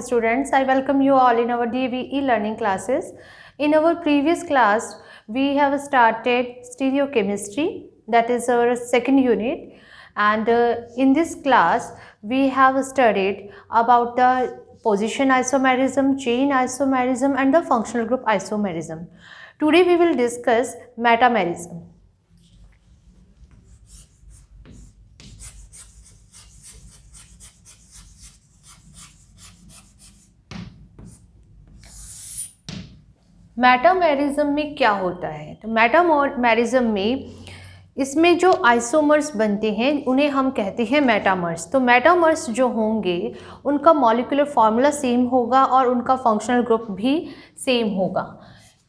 Students, I welcome you all in our DVE learning classes. In our previous class, we have started stereochemistry, that is our second unit, and in this class, we have studied about the position isomerism, chain isomerism, and the functional group isomerism. Today, we will discuss metamerism. Metamerism में क्या होता है? तो metamerism में इसमें जो isomers बनते हैं उन्हें हम कहते हैं मेटामर्स। तो मेटामर्स जो होंगे उनका मॉलिक्यूलर फार्मूला सेम होगा और उनका फंक्शनल ग्रुप भी सेम होगा।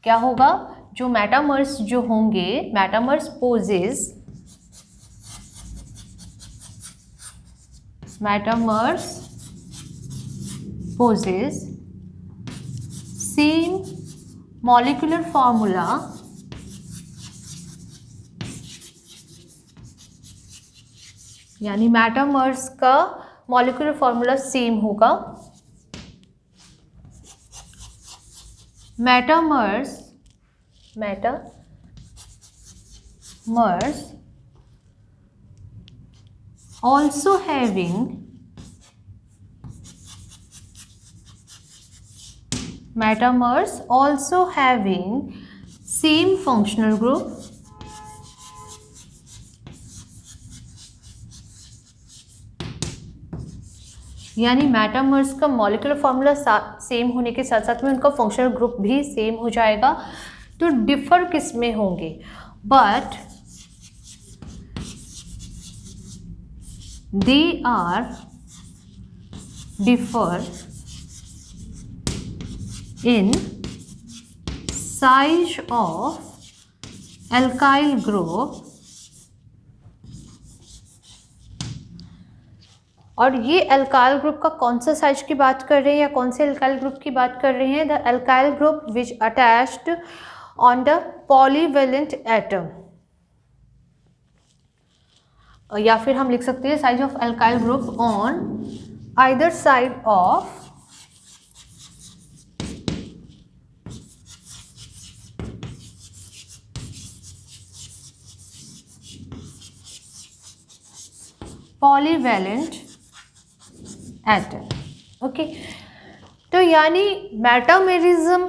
क्या होगा? जो मेटामर्स जो होंगे, metamers possess same molecular formula यानी मेटामर्स का मॉलिक्यूलर फार्मूला सेम होगा। Metamers also having same functional group यानी मेटामर्स का मॉलिक्यूलर फार्मूला सेम होने के साथ साथ में उनका फंक्शनल ग्रुप भी सेम हो जाएगा। तो डिफर किस में होंगे? But they are differ in size of alkyl group, और ये अल्काइल ग्रुप का कौन सा साइज की बात कर रहे हैं या कौन से अल्काइल ग्रुप की बात कर रहे हैं? The alkyl group which attached on the polyvalent atom, या फिर हम लिख सकते हैं size of alkyl group on either side of polyvalent atom. Okay, तो यानी मेटामेरिज्म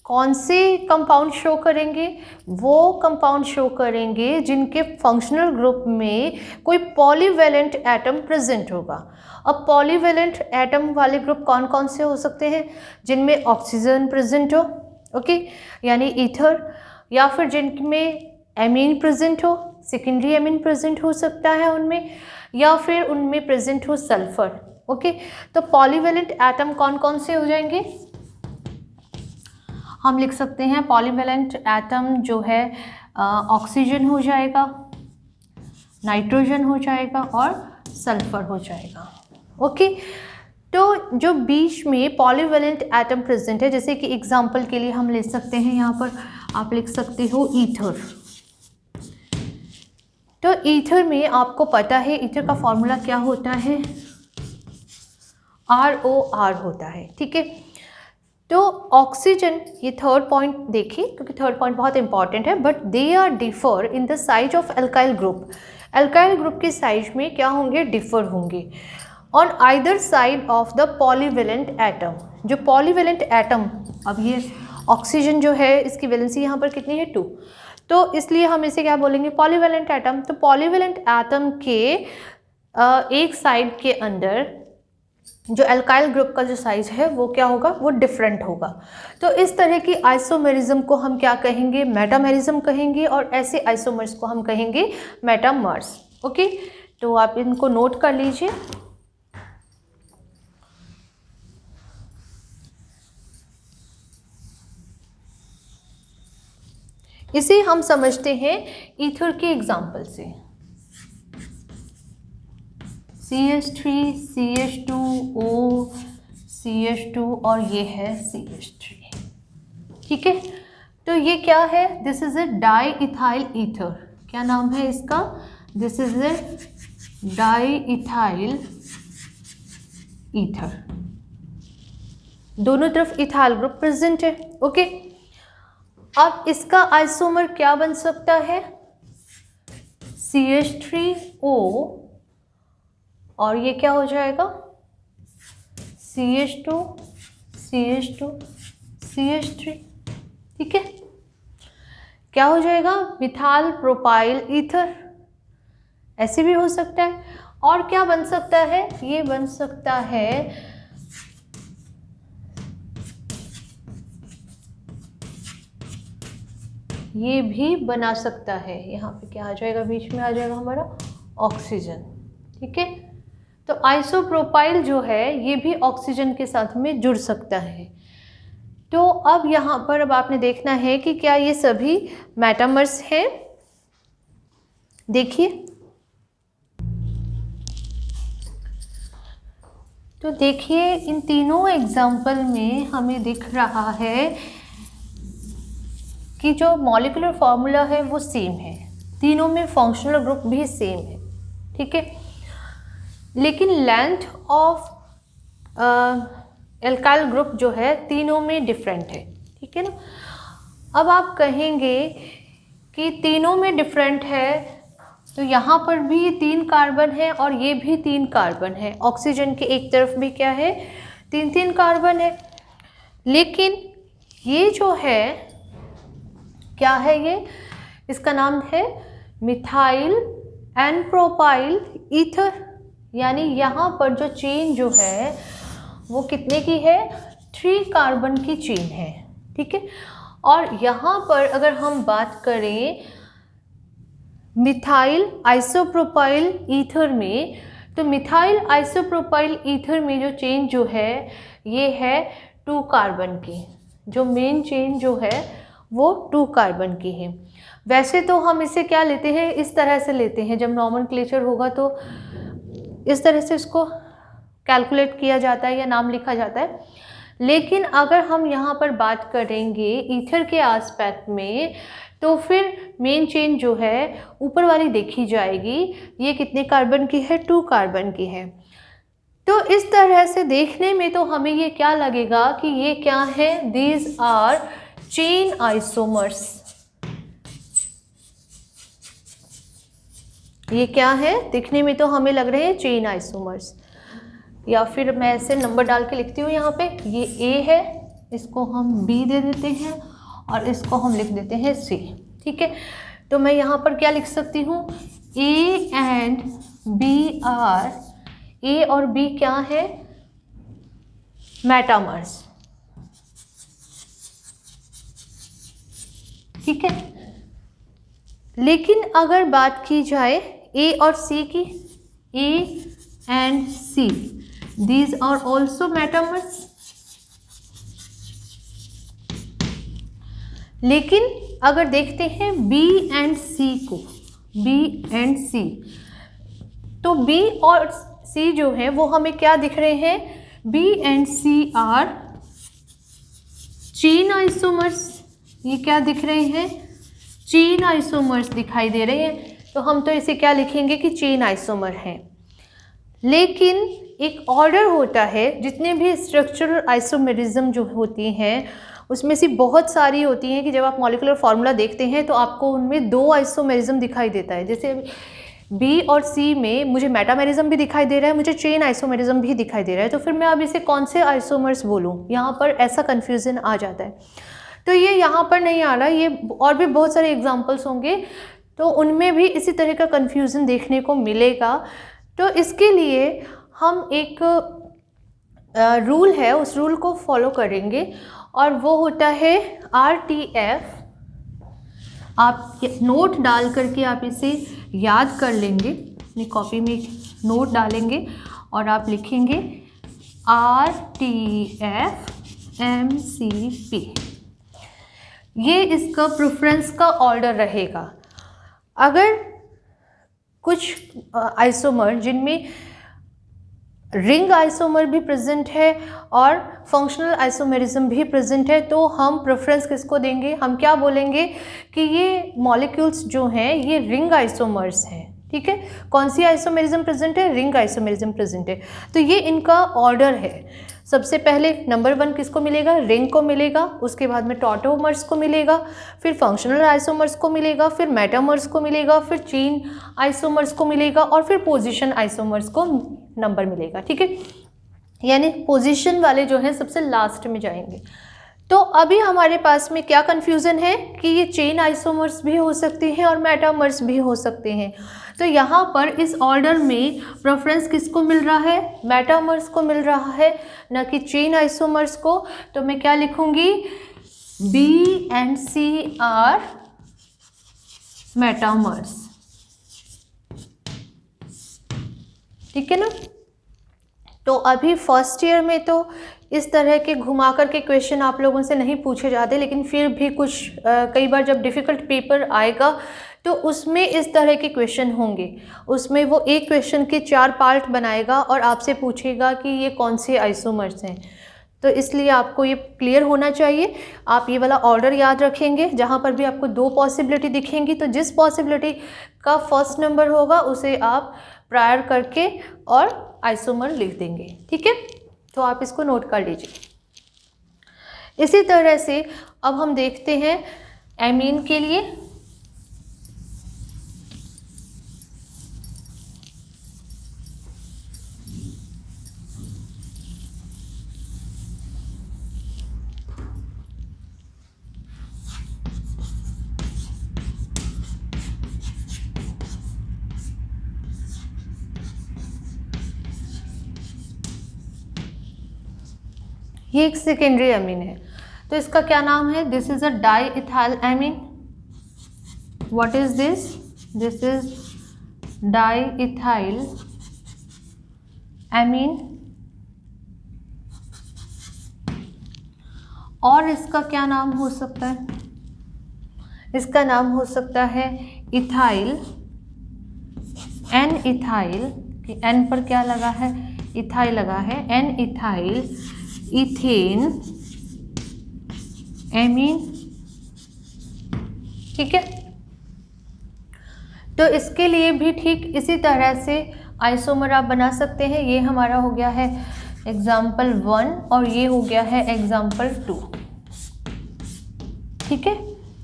कौन से कंपाउंड शो करेंगे? वो कंपाउंड शो करेंगे जिनके फंक्शनल ग्रुप में कोई पॉलीवेलेंट एटम प्रेजेंट होगा। अब पॉलीवेलेंट एटम वाले ग्रुप कौन कौन से हो सकते हैं? जिनमें ऑक्सीजन प्रेजेंट हो, ओके, यानी ईथर, या फिर जिनमें एमीन प्रेजेंट हो, सेकेंडरी एमीन प्रेजेंट हो सकता है उनमें, या फिर उनमें प्रेजेंट हो सल्फर। ओके, तो पॉलीवेलेंट एटम कौन कौन से हो जाएंगे? हम लिख सकते हैं पॉलीवेलेंट एटम जो है ऑक्सीजन हो जाएगा, नाइट्रोजन हो जाएगा और सल्फर हो जाएगा। ओके, तो जो बीच में पॉलीवेलेंट एटम प्रेजेंट है, जैसे कि एग्जांपल के लिए हम ले सकते हैं, यहाँ पर आप लिख सकते हो ईथर। तो ईथर में आपको पता है ईथर का फॉर्मूला क्या होता है? ROR होता है, ठीक है। तो ऑक्सीजन, ये थर्ड पॉइंट देखिए क्योंकि थर्ड पॉइंट बहुत इंपॉर्टेंट है, but they are differ in the size of alkyl group. Alkyl group के साइज में क्या होंगे? डिफर होंगे on either side of the polyvalent atom. जो पॉलीवेलेंट एटम, अब ये ऑक्सीजन जो है इसकी वैलेंसी यहाँ पर कितनी है? 2, तो इसलिए हम इसे क्या बोलेंगे? Polyvalent atom. तो पॉलीवेलेंट एटम के एक साइड के अंदर जो अल्काइल ग्रुप का जो साइज है वो क्या होगा? वो डिफरेंट होगा। तो इस तरह की आइसोमेरिज्म को हम क्या कहेंगे? मेटामेरिज्म कहेंगे, और ऐसे आइसोमर्स को हम कहेंगे मेटामर्स। ओके, तो आप इनको नोट कर लीजिए। इसे हम समझते हैं ईथर के एग्जाम्पल से। CH3, CH2O, CH2 और ये है CH3, ठीक है। तो ये क्या है? This is a di ethyl ether. क्या नाम है इसका? This is a di ethyl ether. दोनों तरफ इथाइल ग्रुप प्रेजेंट है। ओके, अब इसका आइसोमर क्या बन सकता है, CH3O, और ये क्या हो जाएगा, CH2 CH2 CH3। ठीक है, क्या हो जाएगा, मिथाइल प्रोपाइल ईथर, ऐसे भी हो सकता है। और क्या बन सकता है, ये बन सकता है ये भी बना सकता है, यहाँ पे क्या आ जाएगा, बीच में आ जाएगा हमारा ऑक्सीजन। ठीक है, तो आइसोप्रोपाइल जो है ये भी ऑक्सीजन के साथ में जुड़ सकता है। तो अब यहाँ पर अब आपने देखना है कि क्या ये सभी मेटामर्स हैं। देखिए, तो देखिए इन तीनों एग्जाम्पल में हमें दिख रहा है कि जो मॉलिक्यूलर फॉर्मूला है वो सेम है, तीनों में फंक्शनल ग्रुप भी सेम है। ठीक है, लेकिन लेंथ ऑफ एल्काइल ग्रुप जो है तीनों में डिफरेंट है। ठीक है ना, अब आप कहेंगे कि तीनों में डिफरेंट है, तो यहाँ पर भी 3 कार्बन है और ये भी 3 कार्बन है, ऑक्सीजन के एक तरफ भी क्या है, 3 कार्बन है। लेकिन ये जो है क्या है, ये इसका नाम है मिथाइल एंड प्रोपाइल ईथर, यानी यहाँ पर जो चेन जो है वो कितने की है, 3 कार्बन की चेन है। ठीक है, और यहाँ पर अगर हम बात करें मिथाइल आइसोप्रोपाइल ईथर में, तो मिथाइल आइसोप्रोपाइल ईथर में जो चेन जो है ये है 2 कार्बन की, जो मेन चेन जो है वो 2 कार्बन की है। वैसे तो हम इसे क्या लेते हैं, इस तरह से लेते हैं, जब नॉमेनक्लेचर होगा तो इस तरह से इसको कैलकुलेट किया जाता है या नाम लिखा जाता है। लेकिन अगर हम यहाँ पर बात करेंगे ईथर के एस्पेक्ट में, तो फिर मेन चेन जो है ऊपर वाली देखी जाएगी, ये कितने कार्बन की है, 2 कार्बन की है। तो इस तरह से देखने में तो हमें ये क्या लगेगा कि ये क्या है, दीज आर चेन आइसोमर्स। ये क्या है, दिखने में तो हमें लग रहे हैं चेन आइसोमर्स। या फिर मैं ऐसे नंबर डाल के लिखती हूँ यहाँ पे, ये A है, इसको हम B दे देते हैं और इसको हम लिख देते हैं C। ठीक है, तो मैं यहाँ पर क्या लिख सकती हूँ, A and B are, A और B क्या है, मेटामर्स। ठीक है, लेकिन अगर बात की जाए A और C की, A and C, these are also metamers। लेकिन अगर देखते हैं B एंड C को, B एंड C, तो B और C जो है वो हमें क्या दिख रहे हैं, B and C are chain isomers. ये क्या दिख रहे हैं, चेन आइसोमर्स दिखाई दे रहे हैं, तो हम तो इसे क्या लिखेंगे कि चेन आइसोमर हैं। लेकिन एक ऑर्डर होता है, जितने भी स्ट्रक्चरल आइसोमेरिज्म जो होती हैं उसमें से बहुत सारी होती हैं कि जब आप मॉलिक्यूलर फार्मूला देखते हैं तो आपको उनमें 2 आइसोमेरिज्म दिखाई देता है। जैसे B और C में मुझे मेटामेरिज्म भी दिखाई दे रहा है, मुझे चेन आइसोमेरिज्म भी दिखाई दे रहा है, तो फिर मैं अब इसे कौन से आइसोमर्स बोलूँ, यहाँ पर ऐसा कन्फ्यूज़न आ जाता है। तो ये यहाँ पर नहीं आ रहा, ये और भी बहुत सारे एग्जाम्पल्स होंगे तो उनमें भी इसी तरह का कन्फ्यूज़न देखने को मिलेगा। तो इसके लिए हम एक रूल है, उस रूल को फॉलो करेंगे और वो होता है RTF। आप नोट डाल करके आप इसे याद कर लेंगे, अपनी कॉपी में नोट डालेंगे और आप लिखेंगे RTF MCP। ये इसका प्रेफरेंस का ऑर्डर रहेगा। अगर कुछ आइसोमर जिनमें रिंग आइसोमर भी प्रेजेंट है और फंक्शनल आइसोमेरिज्म भी प्रेजेंट है, तो हम प्रेफरेंस किसको देंगे, हम क्या बोलेंगे कि ये मॉलिक्यूल्स जो हैं ये रिंग आइसोमर्स हैं। ठीक है, कौन सी आइसोमेरिज्म प्रेजेंट है, रिंग आइसोमेरिज्म प्रेजेंट है, तो ये इनका ऑर्डर है। सबसे पहले नंबर 1 किसको मिलेगा, रिंग को मिलेगा, उसके बाद में टॉटोमर्स को मिलेगा, फिर फंक्शनल आइसोमर्स को मिलेगा, फिर मेटामर्स को मिलेगा, फिर चेन आइसोमर्स को मिलेगा और फिर पोजीशन आइसोमर्स को नंबर मिलेगा। ठीक है, यानी पोजीशन वाले जो हैं सबसे लास्ट में जाएंगे। तो अभी हमारे पास में क्या कन्फ्यूज़न है कि ये चेन आइसोमर्स भी हो सकते हैं और मेटामर्स भी हो सकते हैं। तो यहाँ पर इस ऑर्डर में प्रेफरेंस किसको मिल रहा है, मेटामर्स को मिल रहा है, न कि चेन आइसोमर्स को। तो मैं क्या लिखूँगी, B and C are metamers. ठीक है ना। तो अभी फर्स्ट ईयर में तो इस तरह के घुमा कर के क्वेश्चन आप लोगों से नहीं पूछे जाते, लेकिन फिर भी कुछ कई बार जब डिफ़िकल्ट पेपर आएगा तो उसमें इस तरह के क्वेश्चन होंगे। उसमें वो एक क्वेश्चन के 4 पार्ट बनाएगा और आपसे पूछेगा कि ये कौन से आइसोमर्स हैं। तो इसलिए आपको ये क्लियर होना चाहिए। आप ये वाला ऑर्डर याद रखेंगे, जहाँ पर भी आपको 2 पॉसिबिलिटी दिखेंगी तो जिस पॉसिबिलिटी का फर्स्ट नंबर होगा उसे आप प्रायर करके और आइसोमर लिख देंगे। ठीक है, तो आप इसको नोट कर लीजिए। इसी तरह से अब हम देखते हैं एमीन के लिए। ये एक सेकेंडरी एमीन है, तो इसका क्या नाम है, this is a di ethyl amine. What is this, this is di ethyl amine. और इसका क्या नाम हो सकता है, इसका नाम हो सकता है इथाइल, एन इथाइल, एन पर क्या लगा है, इथाइल लगा है, एन इथाइल इथेन एमीन। ठीक है, तो इसके लिए भी ठीक इसी तरह से आइसोमर आप बना सकते हैं। ये हमारा हो गया है एग्जाम्पल 1 और ये हो गया है एग्जाम्पल 2। ठीक है,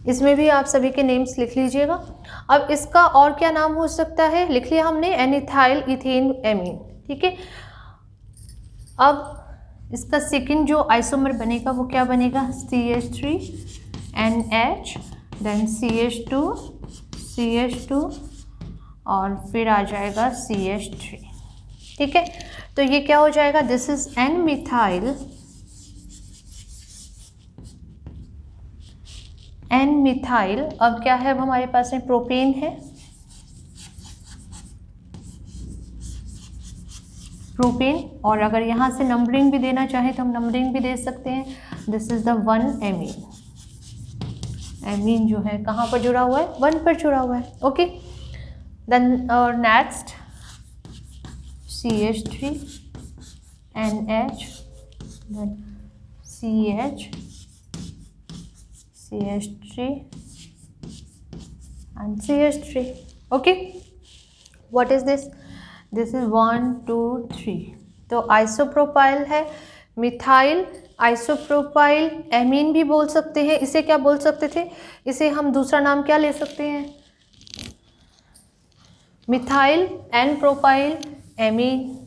इसमें भी आप सभी के नेम्स लिख लीजिएगा। अब इसका और क्या नाम हो सकता है, लिख लिया हमने, एनिथाइल इथेन एमीन। ठीक है, अब इसका सेकंड जो आइसोमर बनेगा वो क्या बनेगा, CH3NH, देन CH2 और फिर आ जाएगा CH3। ठीक है, तो ये क्या हो जाएगा, this is n methyl, n methyl. अब क्या है, अब हमारे पास में प्रोपेन है, प्रोपेन। और अगर यहाँ से नंबरिंग भी देना चाहे तो हम नंबरिंग भी दे सकते हैं। This is the 1 amine. Amine जो है कहाँ पर जुड़ा हुआ है, 1 पर जुड़ा हुआ है। Okay, then next CH3NH, then CH3 and CH3। Okay, what is this, this is 1 2 3। तो आइसोप्रोपाइल है, मिथाइल आइसोप्रोपाइल एमीन भी बोल सकते हैं। इसे क्या बोल सकते थे, इसे हम दूसरा नाम क्या ले सकते हैं, मिथाइल एन प्रोपाइल एमीन।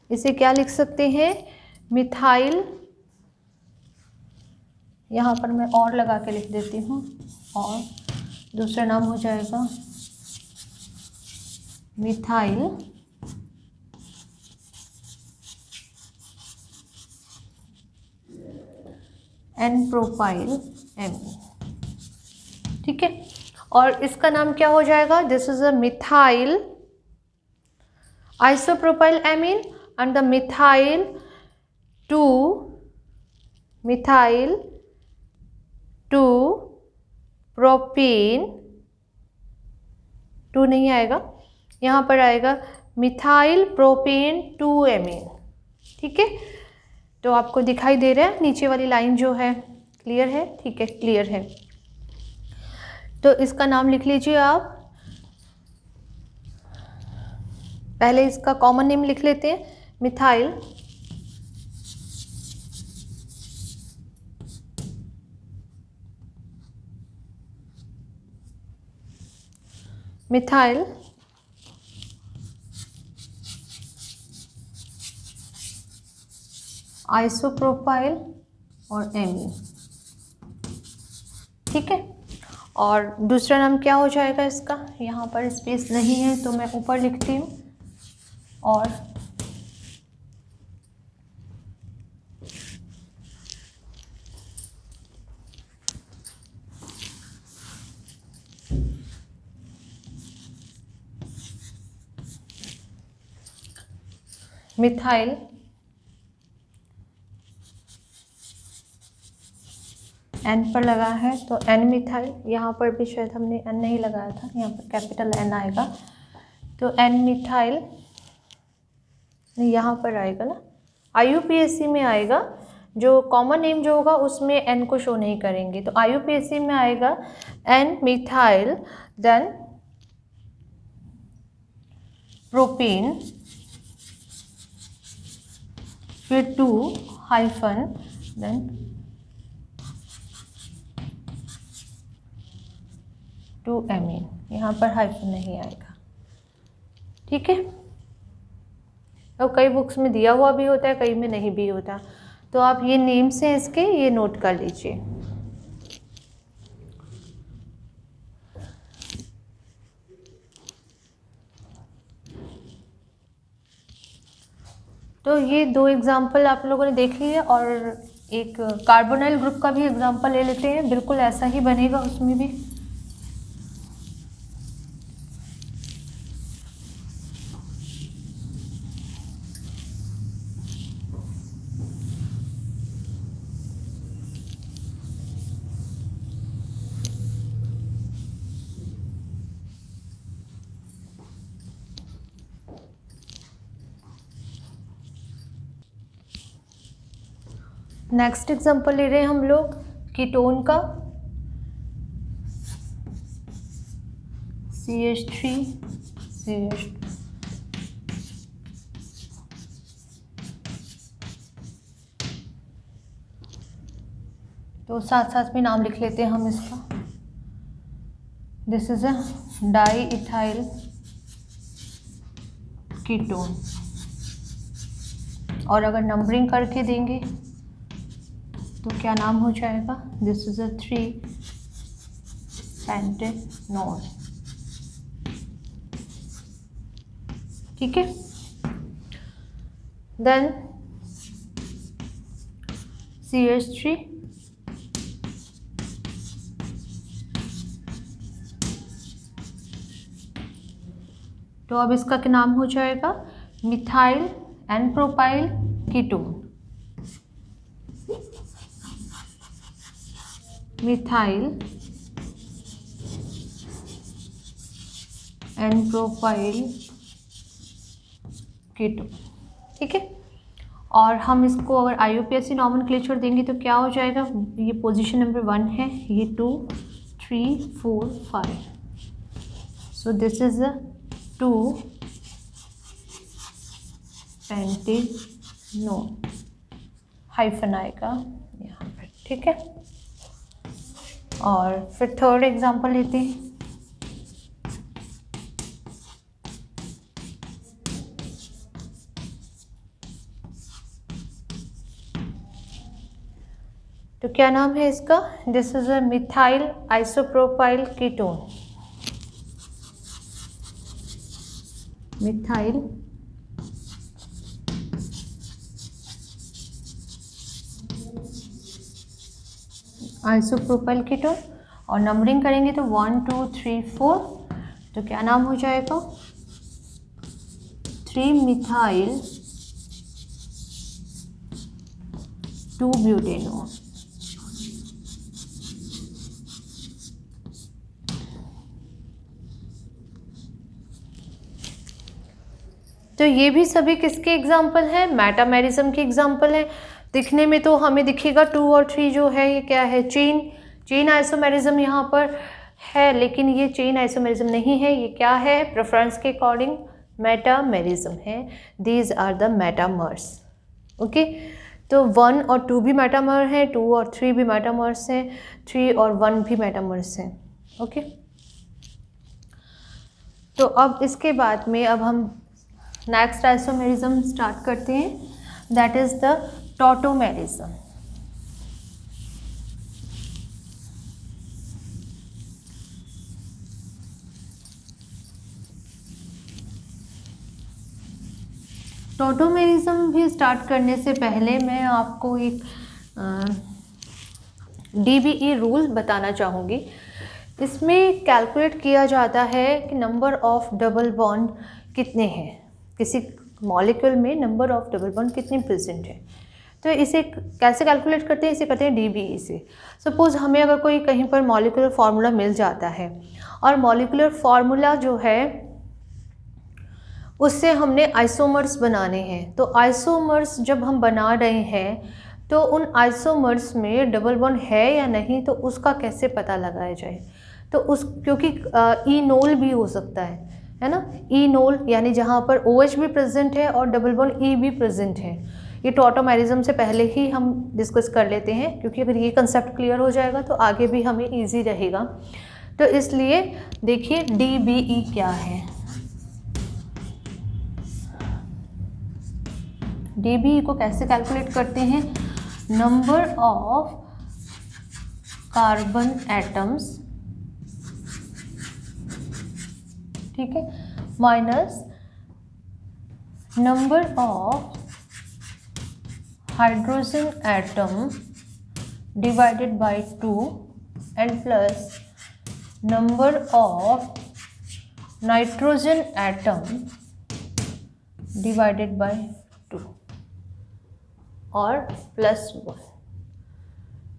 इसे क्या लिख सकते हैं, मिथाइल, यहाँ पर मैं और लगा के लिख देती हूँ, और दूसरा नाम हो जाएगा मिथाइल एन प्रोपाइल एमीन। ठीक है, और इसका नाम क्या हो जाएगा, this is a methyl isopropyl amine and the methyl to propane, 2 नहीं आएगा, यहाँ पर आएगा मिथाइल प्रोपेन 2 एमीन। ठीक है, तो आपको दिखाई दे रहा है नीचे वाली लाइन जो है, क्लियर है, ठीक है, क्लियर है। तो इसका नाम लिख लीजिए आप, पहले इसका कॉमन नेम लिख लेते हैं, मिथाइल मिथाइल आइसोप्रोपाइल और एमीन, ठीक है। और दूसरा नाम क्या हो जाएगा इसका, यहाँ पर स्पेस नहीं है तो मैं ऊपर लिखती हूँ, और मिथाइल एन पर लगा है तो एन मिथाइल, यहाँ पर भी शायद हमने एन नहीं लगाया था, यहाँ पर कैपिटल एन आएगा, तो एन मिथाइल यहाँ पर आएगा ना, IUPAC में आएगा, जो कॉमन नेम जो होगा उसमें एन को शो नहीं करेंगे, तो IUPAC में आएगा एन मिथाइल, देन प्रोपेन, फिर 2 हाइफन, देन 2 एमीन, यहाँ पर हाइफन नहीं आएगा, ठीक है। अब कई बुक्स में दिया हुआ भी होता है, कई में नहीं भी होता, तो आप ये नेम्स हैं इसके, ये नोट कर लीजिए। तो ये 2 एग्जाम्पल आप लोगों ने देख लिए, और एक कार्बोनाइल ग्रुप का भी एग्जाम्पल ले लेते हैं, बिल्कुल ऐसा ही बनेगा उसमें भी। नेक्स्ट एग्जांपल ले रहे हैं हम लोग कीटोन का, CH3 CH2, तो साथ साथ में नाम लिख लेते हैं हम इसका, this is a di ethyl ketone, और अगर नंबरिंग करके देंगे तो क्या नाम हो जाएगा, दिस इज अ 3 पेंटेनॉल, ठीक है। देन CH3 तो अब इसका क्या नाम हो जाएगा, methyl n propyl ketone, methyl n propyl ketone, ठीक है। और हम इसको अगर IUPAC नॉमेनक्लेचर देंगे तो क्या हो जाएगा, ये पोजीशन नंबर 1 है, ये 2 3 4 5, so this is a 2 pentanol, hyphen आएगा यहाँ पर, ठीक है। और फिर थर्ड एग्जांपल लेते हैं, तो क्या नाम है इसका, this is a methyl isopropyl ketone, methyl isopropyl ketone, और नंबरिंग करेंगे तो 1 2 3 4, तो क्या नाम हो जाएगा, 3 मिथाइल 2 ब्यूटेनॉल, तो ये भी सभी किसके एग्जाम्पल हैं, मेटामेरिज्म के एग्जाम्पल हैं। दिखने में तो हमें दिखेगा 2 और 3 जो है ये क्या है, चेन आइसोमेरिज्म यहाँ पर है, लेकिन ये चेन आइसोमेरिज्म नहीं है, ये क्या है, प्रेफरेंस के अकॉर्डिंग मेटामेरिज्म है, these are the metamers. Okay, तो 1 और 2 भी मेटामर हैं, 2 और 3 भी मेटामर्स हैं, 3 और 1 भी मेटामर्स हैं। ओके, तो अब इसके बाद में अब हम नेक्स्ट आइसोमेरिज्म स्टार्ट करते हैं, that is the tautomerism. Tautomerism भी स्टार्ट करने से पहले मैं आपको एक DBE रूल बताना चाहूँगी। इसमें कैलकुलेट किया जाता है कि नंबर ऑफ डबल बॉन्ड कितने हैं, किसी मॉलिक्यूल में नंबर ऑफ डबल बॉन्ड कितने प्रेजेंट है। तो इसे कैसे कैलकुलेट करते हैं, इसे कहते हैं DBE से। सपोज़ हमें अगर कोई कहीं पर मॉलिक्यूलर फार्मूला मिल जाता है और मॉलिक्यूलर फार्मूला जो है उससे हमने आइसोमर्स बनाने हैं, तो आइसोमर्स जब हम बना रहे हैं तो उन आइसोमर्स में डबल बॉन्ड है या नहीं, तो उसका कैसे पता लगाया जाए। तो उस क्योंकि इनोल भी हो सकता है ना, इनोल यानी जहाँ पर OH भी प्रेजेंट है और डबल बॉन्ड E भी प्रेजेंट है। ये टॉटोमेरिज्म से पहले ही हम डिस्कस कर लेते हैं, क्योंकि अगर ये कंसेप्ट क्लियर हो जाएगा तो आगे भी हमें ईजी रहेगा। तो इसलिए देखिए DBE क्या है। DBE को कैसे कैलकुलेट करते हैं, नंबर ऑफ कार्बन एटम्स, ठीक है, minus number of hydrogen atom divided by 2 and plus number of nitrogen atom divided by 2 और प्लस 1।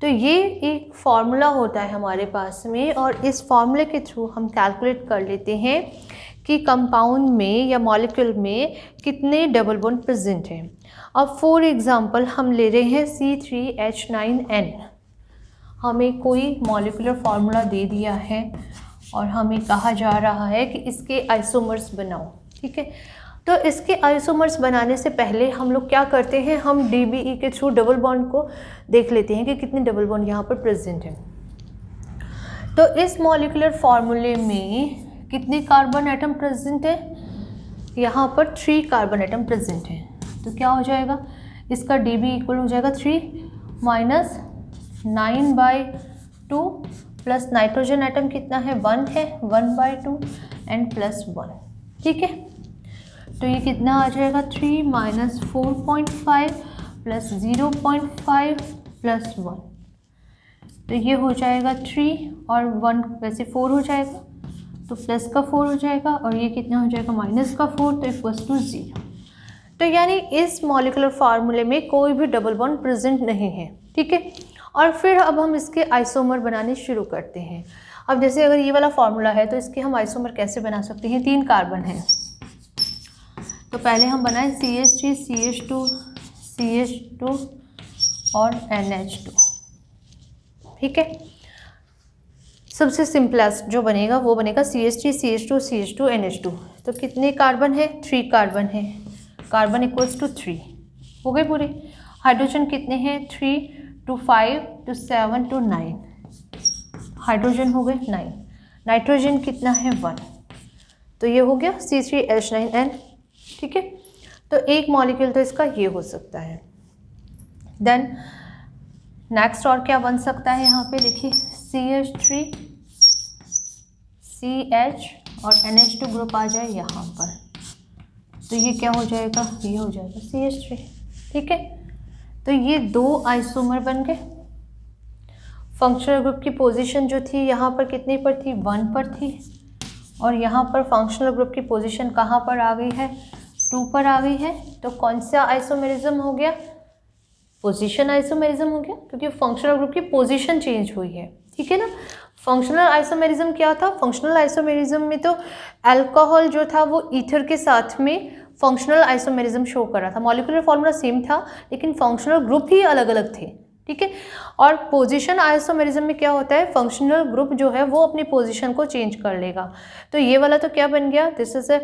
तो ये एक फॉर्मूला होता है हमारे पास में, और इस फॉर्मूले के थ्रू हम कैलकुलेट कर लेते हैं कि कंपाउंड में या मॉलिक्यूल में कितने डबल बॉन्ड प्रेजेंट हैं। अब फॉर एग्जांपल हम ले रहे हैं C3H9N। हमें कोई मॉलिक्यूलर फार्मूला दे दिया है और हमें कहा जा रहा है कि इसके आइसोमर्स बनाओ, ठीक है। तो इसके आइसोमर्स बनाने से पहले हम लोग क्या करते हैं, हम DBE के थ्रू डबल बॉन्ड को देख लेते हैं कि कितने डबल बॉन्ड यहाँ पर प्रेजेंट हैं। तो इस मॉलिक्यूलर फार्मूले में कितने कार्बन एटम प्रेजेंट है, यहाँ पर 3 कार्बन एटम प्रेजेंट हैं। तो क्या हो जाएगा, इसका DB इक्वल हो जाएगा 3 माइनस 9/2 प्लस नाइट्रोजन एटम कितना है, 1 है, 1/2 एंड प्लस 1, ठीक है। तो ये कितना आ जाएगा, 3 माइनस 4.5 प्लस 0.5 प्लस 1। तो ये हो जाएगा 3 और 1 वैसे 4 हो जाएगा, तो प्लस का 4 हो जाएगा, और ये कितना हो जाएगा, माइनस का 4, तो इक्वल्स टू 0। तो यानी इस मॉलिक्यूलर फार्मूले में कोई भी डबल बॉन्ड प्रेजेंट नहीं है, ठीक है। और फिर अब हम इसके आइसोमर बनाने शुरू करते हैं। अब जैसे अगर ये वाला फार्मूला है तो इसके हम आइसोमर कैसे बना सकते हैं, 3 कार्बन है, तो पहले हम बनाएं CH3 CH2 CH2 और NH2, ठीक है। सबसे सिंपलेस्ट जो बनेगा वो बनेगा CH3 CH2 CH2 NH2। तो कितने कार्बन है, 3 कार्बन है, कार्बन इक्वल्स टू 3 हो गए पूरे। हाइड्रोजन कितने हैं, 3 to 5 to 7 to 9, हाइड्रोजन हो गए 9। नाइट्रोजन कितना है, 1। तो ये हो गया C3H9N, ठीक है। तो एक मॉलिक्यूल तो इसका ये हो सकता है। देन नेक्स्ट और क्या बन सकता है, यहाँ पे देखिए CH3 CH और NH2 ग्रुप आ जाए यहाँ पर, तो ये क्या हो जाएगा, ये हो जाएगा CH3, ठीक है। तो ये 2 आइसोमर बन गए। फंक्शनल ग्रुप की पोजीशन जो थी यहाँ पर कितने पर थी, 1 पर थी, और यहाँ पर फंक्शनल ग्रुप की पोजीशन कहाँ पर आ गई है, 2 पर आ गई है। तो कौन सा आइसोमेरिज्म हो गया, पोजीशन आइसोमेरिज्म हो गया, क्योंकि फंक्शनल ग्रुप की पोजीशन चेंज हुई है, ठीक है ना। फंक्शनल आइसोमेरिज्म क्या था, फंक्शनल आइसोमेरिज्म में तो अल्कोहल जो था वो ईथर के साथ में फंक्शनल आइसोमेरिज्म शो कर रहा था। मॉलिक्यूलर फॉर्मूला सेम था लेकिन फंक्शनल ग्रुप ही अलग अलग थे, ठीक है। और पोजीशन आइसोमेरिज्म में क्या होता है, फंक्शनल ग्रुप जो है वो अपनी पोजीशन को चेंज कर लेगा। तो ये वाला तो क्या बन गया, this is a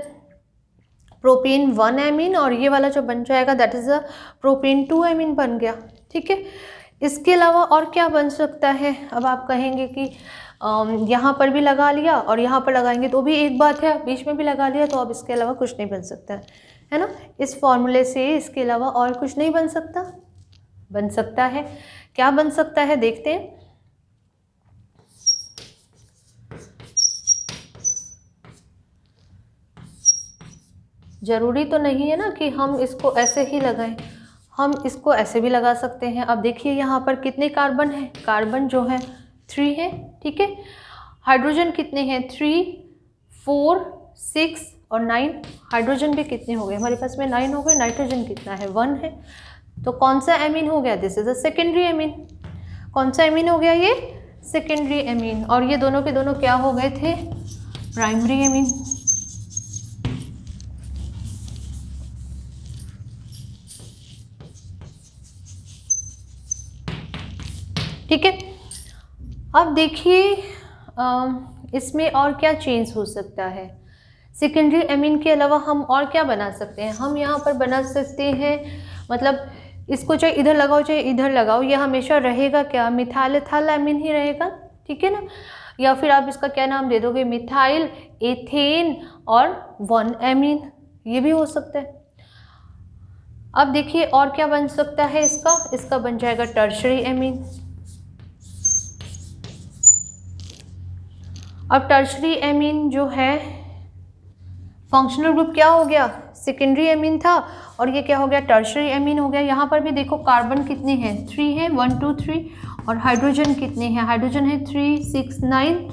propane 1 amine, और ये वाला जो बन जाएगा that is a propane 2 amine बन गया। ठीक है, इसके अलावा और क्या बन सकता है? अब आप कहेंगे कि यहाँ पर भी लगा लिया और यहाँ पर लगाएंगे तो भी एक बात है, बीच में भी लगा लिया तो अब इसके अलावा कुछ नहीं बन सकता है ना। इस फॉर्मूले से इसके अलावा और कुछ नहीं बन सकता? बन सकता है। क्या बन सकता है देखते हैं। ज़रूरी तो नहीं है ना कि हम इसको ऐसे ही लगाएं, हम इसको ऐसे भी लगा सकते हैं। अब देखिए यहाँ पर कितने कार्बन हैं? कार्बन जो है 3 है। ठीक है, हाइड्रोजन कितने हैं? 3, 4, 6 और 9। हाइड्रोजन भी कितने हो गए हमारे पास में? 9 हो गए। नाइट्रोजन कितना है? 1 है। तो कौन सा एमीन हो गया? This is a secondary amine. कौन सा एमीन हो गया? ये सेकेंडरी एमीन। और ये दोनों के दोनों क्या हो गए थे? Primary amine. ठीक है, अब देखिए इसमें और क्या चेंज हो सकता है। सेकेंडरी एमीन के अलावा हम और क्या बना सकते हैं? हम यहाँ पर बना सकते हैं, मतलब इसको चाहे इधर लगाओ चाहे इधर लगाओ, ये हमेशा रहेगा क्या? मिथाइल एथाइल एमीन ही रहेगा। ठीक है ना, या फिर आप इसका क्या नाम दे दोगे? मिथाइल एथेन और 1 एमीन, ये भी हो सकता है। अब देखिए और क्या बन सकता है इसका बन जाएगा टर्शरी एमीन। अब टर्शरी एमीन जो है फंक्शनल ग्रुप क्या हो गया? सेकेंडरी एमीन था और ये क्या हो गया? टर्शरी एमीन हो गया। यहाँ पर भी देखो कार्बन कितने हैं? 3 है, 1 2 3। और हाइड्रोजन कितने हैं? हाइड्रोजन है 3 6 9।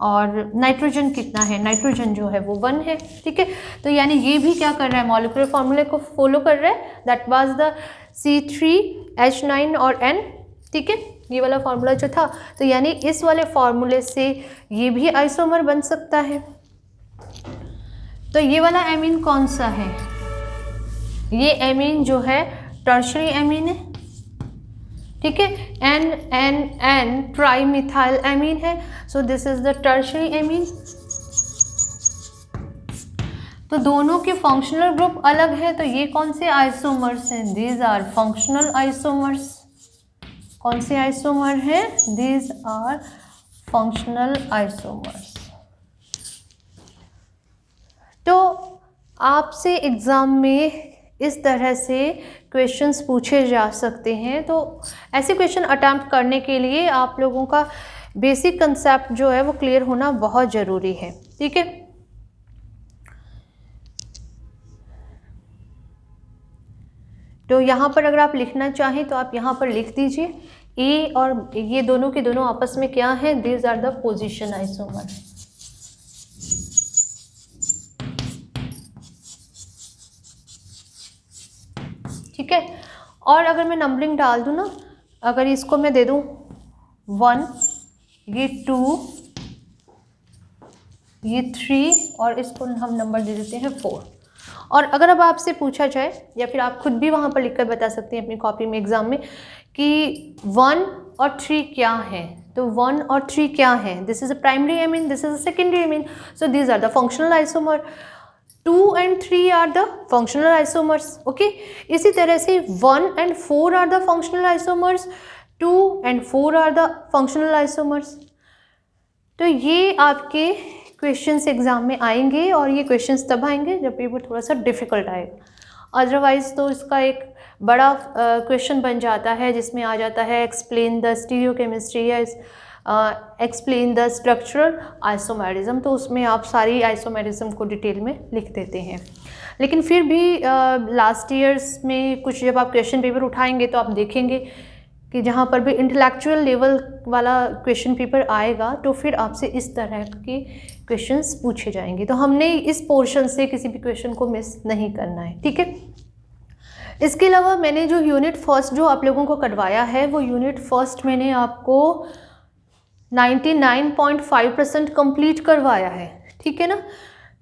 और नाइट्रोजन कितना है? नाइट्रोजन जो है वो 1 है। ठीक है, तो यानी ये भी क्या कर रहा है? मॉलिक्यूलर फॉर्मूले को फॉलो कर रहा है। दैट वाज द C3H9 और N। ठीक है, ये वाला फार्मूला जो था, तो यानी इस वाले फार्मूले से ये भी आइसोमर बन सकता है। तो ये वाला एमीन कौन सा है? ये एमीन जो है टर्शरी एमीन है। ठीक है, N ट्राइमिथाइल एमीन है। So this is the tertiary amine. तो दोनों के फंक्शनल ग्रुप अलग है, तो ये कौन से आइसोमर्स हैं? These are functional isomers. कौन से आइसोमर है? These are functional isomers. तो आपसे एग्ज़ाम में इस तरह से क्वेश्चंस पूछे जा सकते हैं। तो ऐसे क्वेश्चन अटेम्प्ट करने के लिए आप लोगों का बेसिक कंसेप्ट जो है वो क्लियर होना बहुत ज़रूरी है। ठीक है, तो यहाँ पर अगर आप लिखना चाहें तो आप यहाँ पर लिख दीजिए ए और ये दोनों के दोनों आपस में क्या है? These are the position isomer. ठीक है, और अगर मैं नंबरिंग डाल दूँ ना, अगर इसको मैं दे दूँ 1, ये 2, ये 3 और इसको हम नंबर दे देते हैं 4। और अगर अब आपसे पूछा जाए या फिर आप खुद भी वहाँ पर लिखकर बता सकते हैं अपनी कॉपी में एग्जाम में कि 1 और 3 क्या है, तो 1 और 3 क्या है? This is a primary amine, this is a secondary amine. So these are the functional isomer. 2 and 3 are the functional isomers. Okay, इसी तरह से 1 and 4 are the functional isomers, 2 and 4 are the functional isomers. तो ये आपके questions exam में आएंगे और ये क्वेश्चंस तब आएंगे जब पेपर थोड़ा सा डिफ़िकल्ट आएगा। अदरवाइज़ तो इसका एक बड़ा क्वेश्चन बन जाता है जिसमें आ जाता है एक्सप्लेन द स्टीरियोकेमिस्ट्री या एक्सप्लेन द स्ट्रक्चरल आइसोमेरिज्म, तो उसमें आप सारी आइसोमेरिज्म को डिटेल में लिख देते हैं। लेकिन फिर भी लास्ट ईयर्स में कुछ जब आप क्वेश्चन पेपर उठाएंगे तो आप देखेंगे कि जहाँ पर भी इंटेलेक्चुअल लेवल वाला क्वेश्चन पेपर आएगा तो फिर आपसे इस तरह के क्वेश्चंस पूछे जाएंगे। तो हमने इस पोर्शन से किसी भी क्वेश्चन को मिस नहीं करना है। ठीक है, इसके अलावा मैंने जो यूनिट फर्स्ट जो आप लोगों को करवाया है वो यूनिट फर्स्ट मैंने आपको 99.5% कंप्लीट करवाया है। ठीक है ना,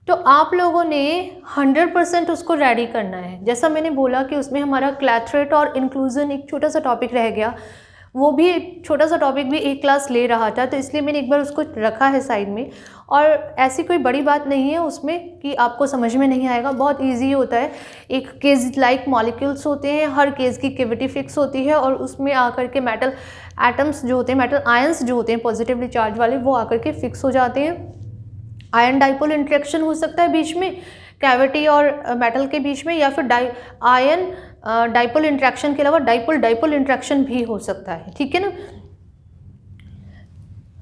तो आप लोगों ने 100% उसको रेडी करना है। जैसा मैंने बोला कि उसमें हमारा क्लैथरेट और इंक्लूजन एक छोटा सा टॉपिक रह गया, वो भी छोटा सा टॉपिक भी एक क्लास ले रहा था, तो इसलिए मैंने एक बार उसको रखा है साइड में। और ऐसी कोई बड़ी बात नहीं है उसमें कि आपको समझ में नहीं आएगा, बहुत इजी होता है। एक केज लाइक मॉलिक्यूल्स होते हैं, हर केज की कैविटी फिक्स होती है और उसमें आकर के मेटल एटम्स जो होते हैं, मेटल आयंस जो होते हैं पॉजिटिवली चार्ज वाले, वो आकर के फिक्स हो जाते हैं। आयन डाइपोल इंटरेक्शन हो सकता है बीच में कैविटी और मेटल के बीच में, या फिर आयन डाइपोल इंटरेक्शन के अलावा डाइपोल डाइपोल इंटरेक्शन भी हो सकता है, ठीक है ना।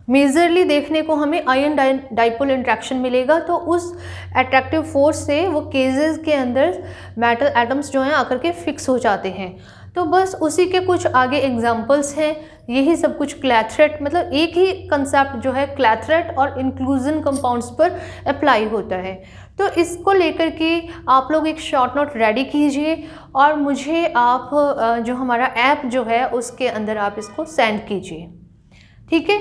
मेजरली देखने को हमें आयन डाइपोल इंटरेक्शन मिलेगा, तो उस अट्रैक्टिव फोर्स से वो केजेस के अंदर मेटल एटम्स जो हैं आकर के फिक्स हो जाते हैं। तो बस उसी के कुछ आगे एग्जांपल्स हैं। यही सब कुछ क्लैथरेट, मतलब एक ही कंसेप्ट जो है क्लैथरेट और इंक्लूजन कंपाउंड्स पर अप्लाई होता है। तो इसको लेकर के आप लोग एक शॉर्ट नोट रेडी कीजिए और मुझे आप जो हमारा ऐप जो है उसके अंदर आप इसको सेंड कीजिए, ठीक है।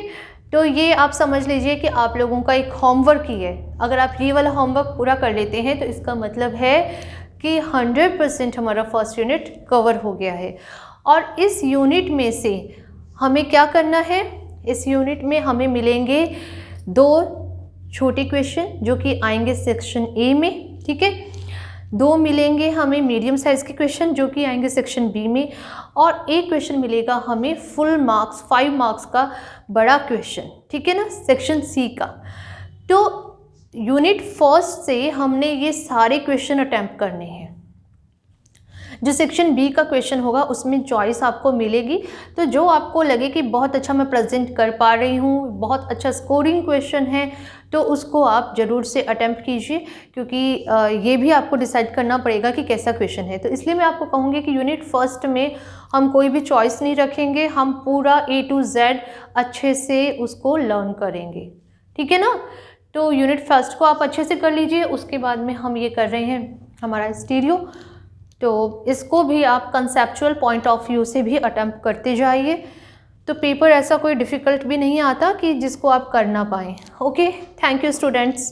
तो ये आप समझ लीजिए कि आप लोगों का एक होमवर्क ही है। अगर आप ये वाला होमवर्क पूरा कर लेते हैं तो इसका मतलब है कि 100% हमारा फर्स्ट यूनिट कवर हो गया है। और इस यूनिट में से हमें क्या करना है, इस यूनिट में हमें मिलेंगे 2 छोटे क्वेश्चन जो कि आएंगे सेक्शन ए में, ठीक है। 2 मिलेंगे हमें मीडियम साइज़ के क्वेश्चन जो कि आएंगे सेक्शन बी में, और एक क्वेश्चन मिलेगा हमें फुल मार्क्स 5 मार्क्स का बड़ा क्वेश्चन, ठीक है ना, सेक्शन सी का। तो यूनिट फर्स्ट से हमने ये सारे क्वेश्चन अटेम्प्ट करने हैं। जो सेक्शन बी का क्वेश्चन होगा उसमें चॉइस आपको मिलेगी, तो जो आपको लगे कि बहुत अच्छा मैं प्रेजेंट कर पा रही हूँ, बहुत अच्छा स्कोरिंग क्वेश्चन है, तो उसको आप ज़रूर से अटेम्प्ट कीजिए, क्योंकि ये भी आपको डिसाइड करना पड़ेगा कि कैसा क्वेश्चन है। तो इसलिए मैं आपको कहूँगी कि यूनिट फर्स्ट में हम कोई भी चॉइस नहीं रखेंगे, हम पूरा A to Z अच्छे से उसको लर्न करेंगे, ठीक है ना। तो यूनिट फर्स्ट को आप अच्छे से कर लीजिए, उसके बाद में हम ये कर रहे हैं हमारा स्टीरियो, तो इसको भी आप कंसेप्चुअल पॉइंट ऑफ व्यू से भी अटेम्प्ट करते जाइए। तो पेपर ऐसा कोई डिफ़िकल्ट भी नहीं आता कि जिसको आप कर ना पाएँ। Okay, thank you students.